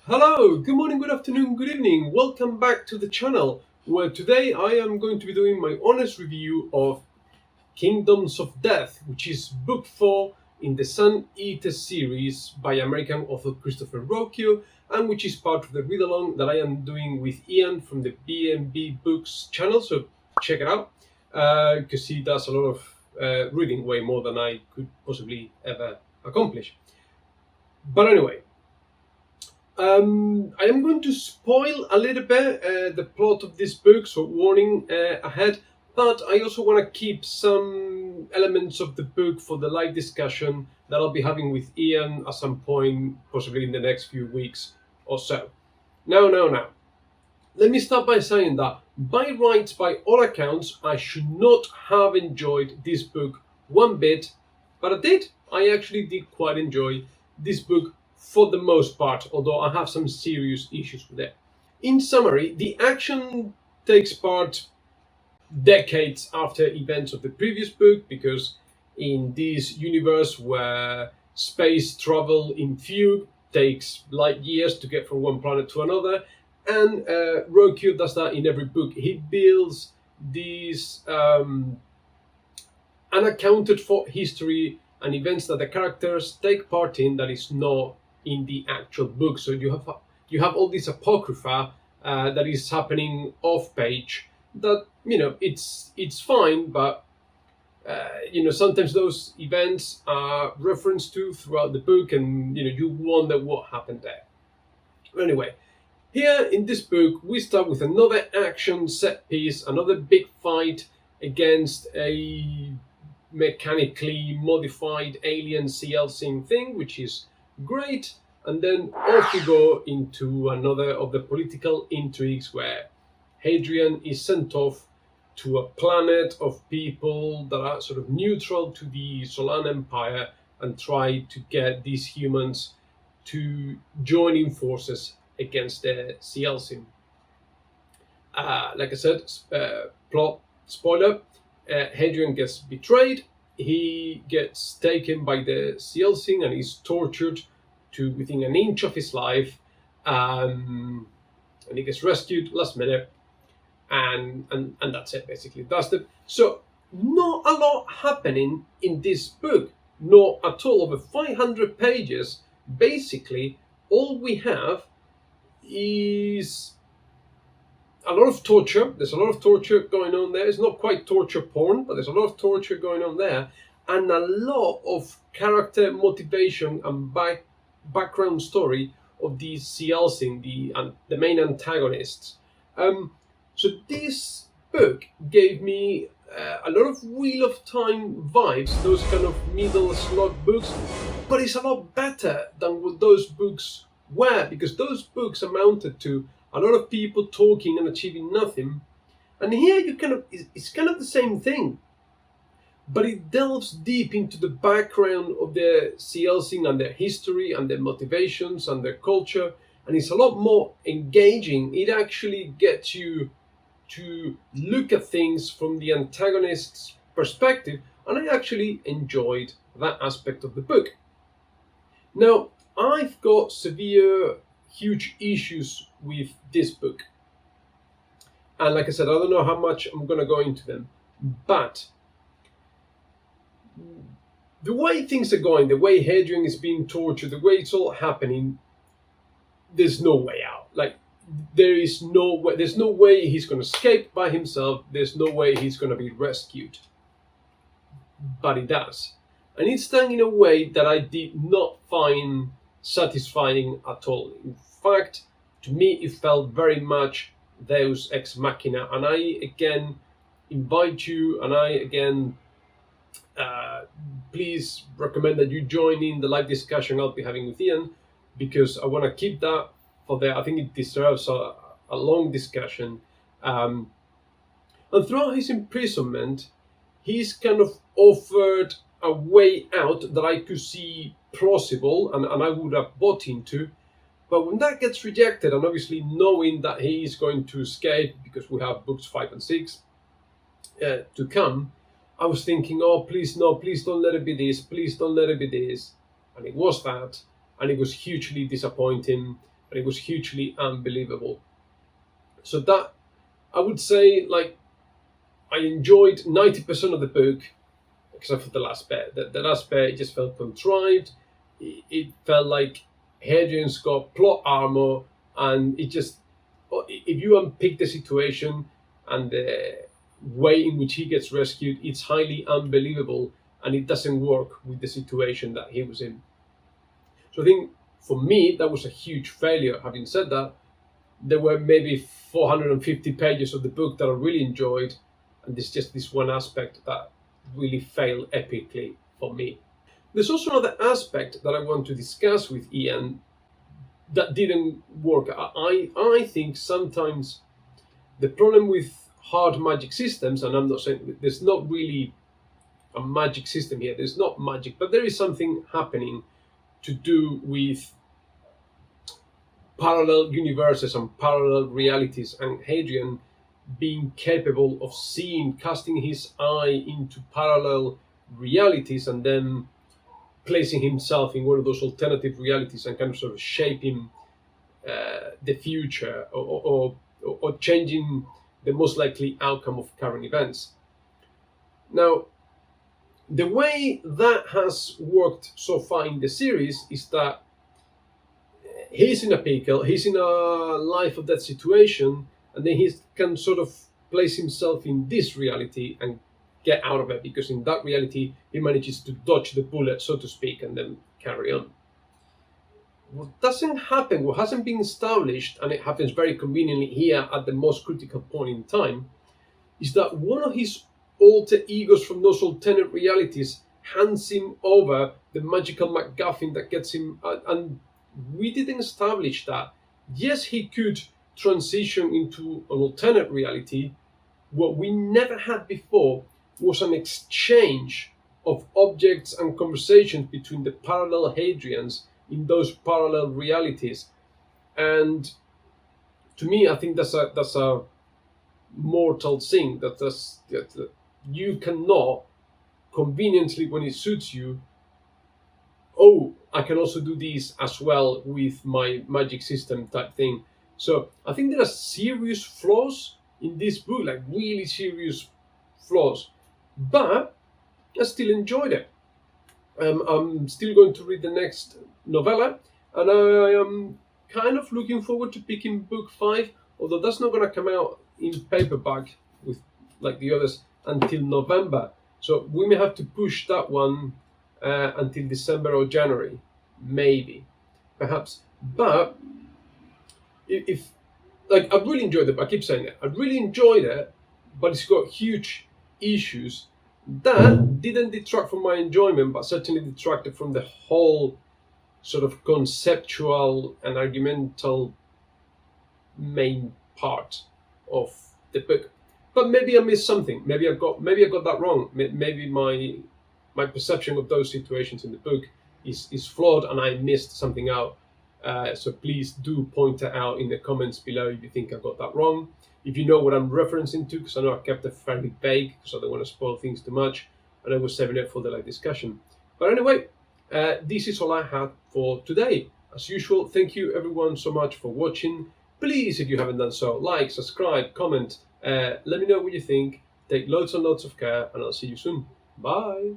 Hello, good morning, good afternoon, good evening. Welcome back to the channel where today I am going to be doing my honest review of Kingdoms of Death, which is book 4 in the Sun Eater series by American author Christopher Ruocchio, and which is part of the read along that I am doing with Ian from the B&B Books channel. So check it out because he does a lot of reading, way more than I could possibly ever accomplish. But anyway, I am going to spoil a little bit the plot of this book, so warning ahead. But I also want to keep some elements of the book for the live discussion that I'll be having with Ian at some point, possibly in the next few weeks or so. Now. Let me start by saying that, by rights, by all accounts, I should not have enjoyed this book one bit, but I did. I actually did quite enjoy this book for the most part, although I have some serious issues with it. In summary, the action takes part decades after events of the previous book, because in this universe where space travel in Fugue takes light years to get from one planet to another, and Ruocchio does that in every book. He builds these unaccounted for history and events that the characters take part in that is not in the actual book. So you have all this apocrypha that is happening off page. That it's fine, but sometimes those events are referenced to throughout the book, and you wonder what happened there. Anyway, here in this book, we start with another action set piece, another big fight against a mechanically modified alien CL thing, which is great. And then off we go into another of the political intrigues where Hadrian is sent off to a planet of people that are sort of neutral to the Solan Empire and try to get these humans to join in forces against the Cielcin. Like I said, plot spoiler, Hadrian gets betrayed. He gets taken by the Cielcin and is tortured to within an inch of his life, and he gets rescued last minute, and that's it basically. So not a lot happening in this book, not at all. Over 500 pages. Basically, all we have is a lot of torture. There's a lot of torture going on there. It's not quite torture porn, but there's a lot of torture going on there, and a lot of character motivation and background story of these Cielcin, the main antagonists. So this book gave me a lot of Wheel of Time vibes, those kind of middle slog books, but it's a lot better than what those books were, because those books amounted to a lot of people talking and achieving nothing. And here it's kind of the same thing, but it delves deep into the background of the Cielcin and their history and their motivations and their culture, and it's a lot more engaging. It actually gets you to look at things from the antagonist's perspective, and I actually enjoyed that aspect of the book. Now, I've got severe, huge issues with this book. And like I said, I don't know how much I'm going to go into them. But the way things are going, the way Hadrian is being tortured, the way it's all happening, there's no way out. Like, there's no way he's going to escape by himself. There's no way he's going to be rescued. But he does. And it's done in a way that I did not find satisfying at all. In fact, to me, it felt very much Deus Ex Machina. And I again invite you, and I again please recommend that you join in the live discussion I'll be having with Ian, because I want to keep that for there. I think it deserves a long discussion. And throughout his imprisonment, he's kind of offered a way out that I could see plausible and I would have bought into. But when that gets rejected, and obviously knowing that he is going to escape because we have books 5 and 6 to come, I was thinking, oh, please, no, please don't let it be this, please don't let it be this. And it was that, and it was hugely disappointing. and it was hugely unbelievable. So that, I would say, like, I enjoyed 90% of the book, except for the last bit. The last bit, it just felt contrived. It felt like Hadrian's got plot armor, and it just, if you unpick the situation and the way in which he gets rescued, it's highly unbelievable, and it doesn't work with the situation that he was in. So I think for me, that was a huge failure. Having said that, there were maybe 450 pages of the book that I really enjoyed, and there's just this one aspect that really failed epically for me. There's also another aspect that I want to discuss with Ian that didn't work. I think sometimes the problem with hard magic systems, and I'm not saying there's not really a magic system here, there's not magic, but there is something happening to do with parallel universes and parallel realities, and Hadrian being capable of casting his eye into parallel realities and then placing himself in one of those alternative realities and kind of sort of shaping the future, or changing the most likely outcome of current events. Now, the way that has worked so far in the series is that he's in a pickle, he's in a life or death situation, and then he can sort of place himself in this reality and get out of it, because in that reality he manages to dodge the bullet, so to speak, and then carry on. What doesn't happen, what hasn't been established, and it happens very conveniently here at the most critical point in time, is that one of his alter egos from those alternate realities hands him over the magical MacGuffin that gets him, and we didn't establish that. Yes, he could transition into an alternate reality. What we never had before was an exchange of objects and conversations between the parallel Hadrians in those parallel realities. And to me, I think that's a mortal thing. That you cannot conveniently, when it suits you, oh, I can also do this as well with my magic system type thing. So I think there are serious flaws in this book, like really serious flaws, but I still enjoyed it. I'm still going to read the next novella, and I am kind of looking forward to picking book 5, although that's not going to come out in paperback with like the others until November. So we may have to push that one until December or January, maybe, perhaps. But if like, I really enjoyed it. I keep saying it. I really enjoyed it, but it's got huge issues that didn't detract from my enjoyment, but certainly detracted from the whole sort of conceptual and argumental main part of the book. But maybe I missed something. Maybe I got that wrong. Maybe my perception of those situations in the book is flawed, and I missed something out. So please do point it out in the comments below if you think I got that wrong. If you know what I'm referencing to, because I know I kept it fairly vague because I don't want to spoil things too much, and I was saving it for the live discussion. But anyway, this is all I had for today. As usual, thank you everyone so much for watching. Please, if you haven't done so, like, subscribe, comment. Let me know what you think. Take loads and loads of care, and I'll see you soon. Bye.